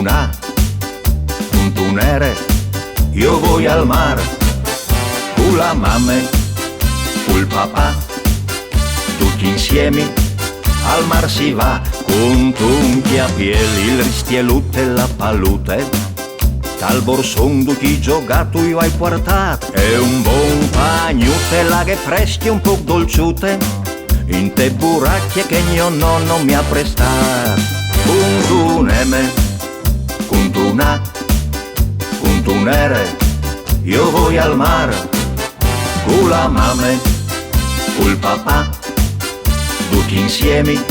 un A, punto un R, io voglio al mar, con la mamma, con il papà, tutti insieme al mar si va, con tunchi a piedi, il ristielute e la palute, dal borson tu chi giocato io hai portato, e un buon pagnute là che freschi un po' dolciute, in te buracchie che mio nonno mi ha prestato, con un M, con un A, con un R, io voglio al mar, con la mamma, con il papà, tutti insieme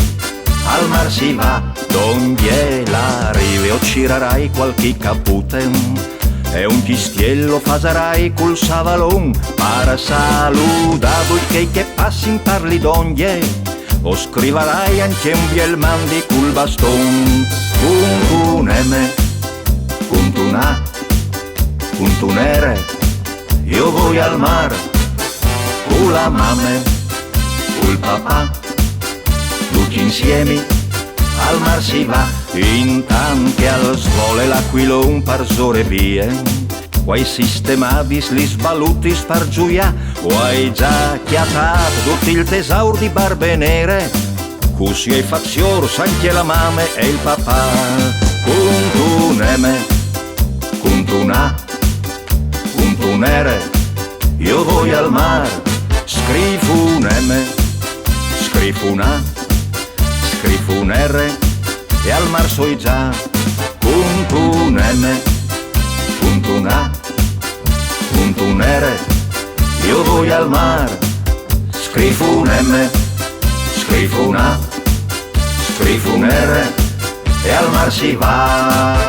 al mar si va, donde l'arrivi o cirerai qualche capute e un chistiello fasarai col savalon para salutare che passi parli donde o scriverai anche un biel mandi col baston, un M, un A, un R, io voglio al mar, con la mamma, col papà, tutti insieme al mar si va, intanto che al svole l'aquilon parsore via, quai sistemavis li svaluti spargiuia, quai già chiatato tutti il tesauro di barbe nere, così ai fazior anche la mamma e il papà, con un M, con un A, con un R, io voglio al mar, scrivo un M, scrivo un A, scrivo un R e al mar soi già, punto un M, punto un A, punto un R, io voglio al mar, scrivo un M, scrivo un A, scrivo un R e al mar si va.